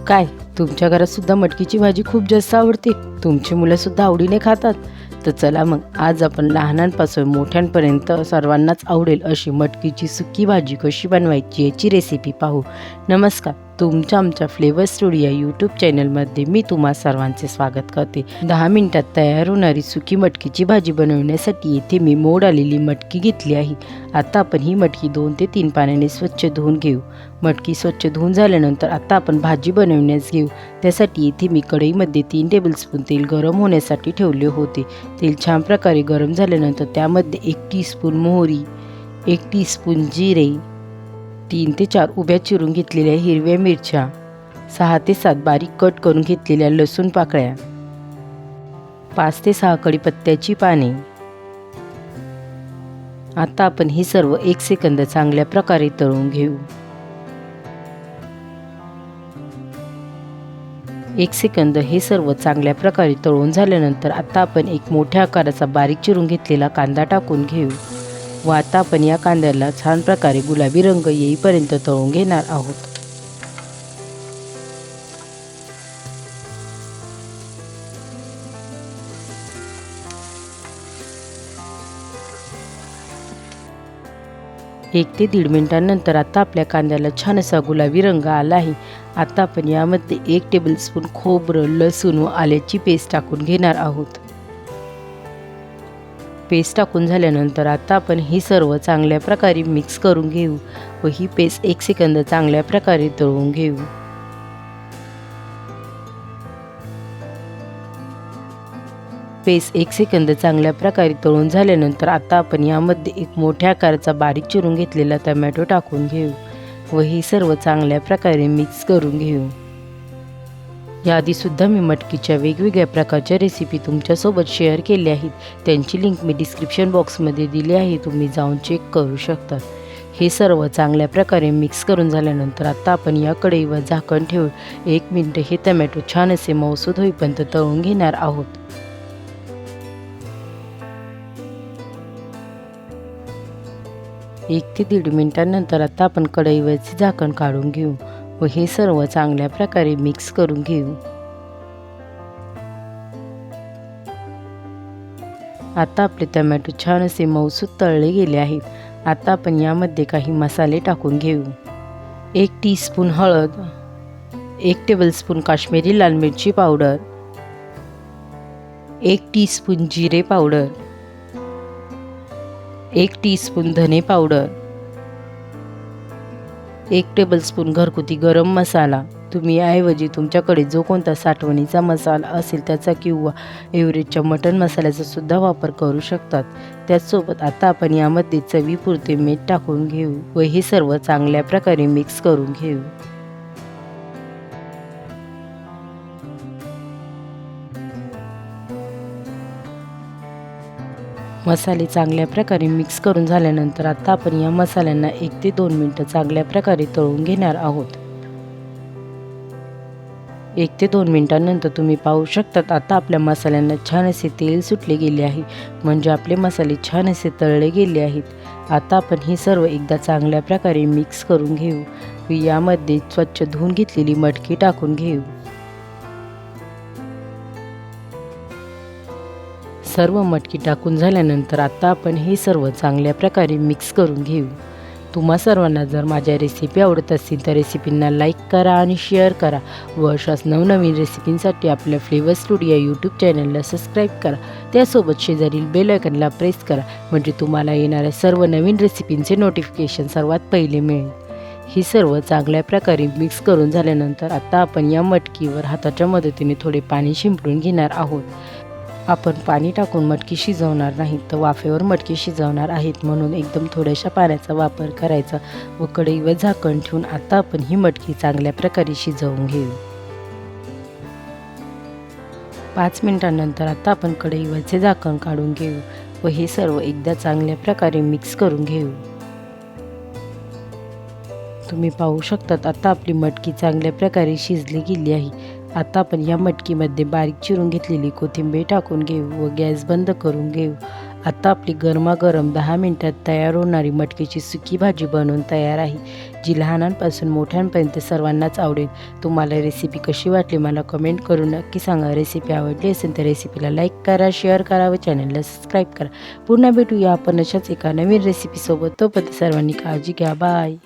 काय तुमच्या घरात सुद्धा मटकीची भाजी खूप जास्त आवडते? तुमची मुलं सुद्धा आवडीने खातात? तर चला मग आज आपण लहानांपासून मोठ्यांपर्यंत सर्वांनाच आवडेल अशी मटकीची सुकी भाजी कशी बनवायची याची रेसिपी पाहू. नमस्कार, तुमच्या आमच्या फ्लेवर स्टुडिओ या यूट्यूब चॅनलमध्ये मी तुम्हा सर्वांचे स्वागत करते. 10 मिनिटात तयार होणारी सुकी मटकीची भाजी बनवण्यासाठी येथे मी मोड आलेली मटकी घेतली आहे. आता आपण ही मटकी 2 ते 3 पाण्याने स्वच्छ धुवून घेऊ. मटकी स्वच्छ धुवून झाल्यानंतर आता आपण भाजी बनवण्यास घेऊ. त्यासाठी इथे मी कढईमध्ये 3 टेबलस्पून तेल गरम होण्यासाठी ठेवले होते. तेल छान प्रकारे गरम झाल्यानंतर त्यामध्ये 1 टीस्पून मोहरी, 1 टीस्पून जिरे, 3 ते 4 उभ्या चिरून घेतलेल्या हिरव्या मिरच्या, 6 ते 7 बारीक कट करून घेतलेल्या लसूण पाकळ्या, 5 ते 6 कढीपत्त्याची पाने. आता आपण हे सर्व 1 सेकंद चांगल्या प्रकारे तळून घेऊ. 1 सेकंद हे सर्व चांगल्या प्रकारे तळून झाल्यानंतर आता आपण एक मोठ्या आकाराचा बारीक चिरून घेतलेला कांदा टाकून घेऊ व आता आपण या कांद्याला छान प्रकारे गुलाबी रंग येईपर्यंत तळून घेणार आहोत. एक ते 1.5 मिनिटांनंतर आता आपल्या कांद्याला छान असा गुलाबी रंग आला आहे. आता आपण यामध्ये 1 टेबलस्पून खोबरं, लसूण व आल्याची पेस्ट टाकून घेणार आहोत. पेस्ट टाकून झाल्यानंतर आता आपण ही सर्व चांगल्या प्रकारे मिक्स करून घेऊ व ही पेस्ट 1 सेकंद चांगल्या प्रकारे तळून घेऊ. पेस्ट 1 सेकंद चांगल्या प्रकारे तळून झाल्यानंतर आता आपण यामध्ये एक मोठ्या आकाराचा बारीक चिरून घेतलेला टोमॅटो टाकून घेऊ व हे सर्व चांगल्या प्रकारे मिक्स करून घेऊ. याआधीसुद्धा मी मटकीच्या वेगवेगळ्या प्रकारच्या रेसिपी तुमच्यासोबत शेअर केल्या आहेत. त्यांची लिंक मी डिस्क्रिप्शन बॉक्समध्ये दिली आहे, तुम्ही जाऊन चेक करू शकता. हे सर्व चांगल्या प्रकारे मिक्स करून झाल्यानंतर आता आपण या कढईवर झाकण ठेवून 1 मिनिट हे टोमॅटो छान असे मऊसूद होईपर्यंत तळून घेणार आहोत. 1 ते 1.5 मिनिटांनंतर आता आपण कढईवरचे झाकण काढून घेऊ व हे सर्व चांगल्या प्रकारे मिक्स करून घेऊ. आता आपले टोमॅटो छान असे मऊसूद तळले गेले आहेत. आता आपण यामध्ये काही मसाले टाकून घेऊ. 1 टीस्पून हळद, 1 टेबलस्पून काश्मीरी लाल मिरची पावडर, 1 टीस्पून जिरे पावडर, 1 टीस्पून धने पावडर, 1 टेबलस्पून घरगुती गरम मसाला. तुम्ही याऐवजी तुमच्याकडे जो कोणता साठवणीचा मसाला असेल त्याचा किंवा एव्हरेजच्या मटण मसाल्याचा सुद्धा वापर करू शकतात. त्याचसोबत आता आपण यामध्ये चवीपुरते मीठ टाकून घेऊ व हे सर्व चांगल्या प्रकारे मिक्स करून घेऊ. मसाले चांगल्या प्रकारे मिक्स करून झाल्यानंतर आता आपण या मसाल्यांना 1 ते 2 मिनिटं चांगल्या प्रकारे तळून घेणार आहोत. 1 ते 2 मिनिटांनंतर तुम्ही पाहू शकतात आता आपल्या मसाल्यांना छान असे तेल सुटले गेले आहे, म्हणजे आपले मसाले छान असे तळले गेले आहेत. आता आपण हे सर्व एकदा चांगल्या प्रकारे मिक्स करून घेऊ व यामध्ये स्वच्छ धुवून घेतलेली मटकी टाकून घेऊ. सर्व मटकी टाकून झाल्यानंतर आता आपण हे सर्व चांगल्या प्रकारे मिक्स करून घेऊ. तुम्हा सर्वांना जर माझ्या रेसिपी आवडत असतील तर रेसिपींना लाईक करा आणि शेअर करा व अशाच नवनवीन रेसिपींसाठी आपल्या फ्लेवर स्टुडिओ यूट्यूब चॅनलला सबस्क्राईब करा. त्यासोबत शेजारील बेल आयकॉनला प्रेस करा, म्हणजे तुम्हाला येणाऱ्या सर्व नवीन रेसिपींचे नोटिफिकेशन सर्वात पहिले मिळेल. ही सर्व चांगल्या प्रकारे मिक्स करून झाल्यानंतर आता आपण या मटकीवर हाताच्या मदतीने थोडे पाणी शिंपडून घेणार आहोत. आपण पाणी टाकून मटकी शिजवणार नाही तर वाफेवर मटकी शिजवणार आहेत, म्हणून एकदम थोड्याशा पाण्याचा वापर करायचा व कढईवर झाकण ठेवून आता आपण ही मटकी चांगल्या प्रकारे शिजवून घेऊ. 5 मिनिटांनंतर आता आपण कढईवरचे झाकण काढून घेऊ व हे सर्व एकदा चांगल्या प्रकारे मिक्स करून घेऊ. तुम्ही पाहू शकतात आता आपली मटकी चांगल्या प्रकारे शिजली गेली आहे. आता आपण या मटकीमध्ये बारीक चिरून घेतलेली कोथिंबीर टाकून घेऊ व गॅस बंद करून घेऊ. आता आपली गरमागरम 10 मिनिटात तयार होणारी मटकीची सुकी भाजी बनवून तयार आहे, जी लहानांपासून मोठ्यांपर्यंत सर्वांनाच आवडेल. तुम्हाला रेसिपी कशी वाटली मला कमेंट करून नक्की सांगा. रेसिपी आवडली असेल तर रेसिपीला लाईक करा, शेअर करा व चॅनलला सबस्क्राईब करा. पुन्हा भेटूया आपण अशाच एका नवीन रेसिपीसोबत. तोपर्यंत सर्वांनी काळजी घ्या. बाय.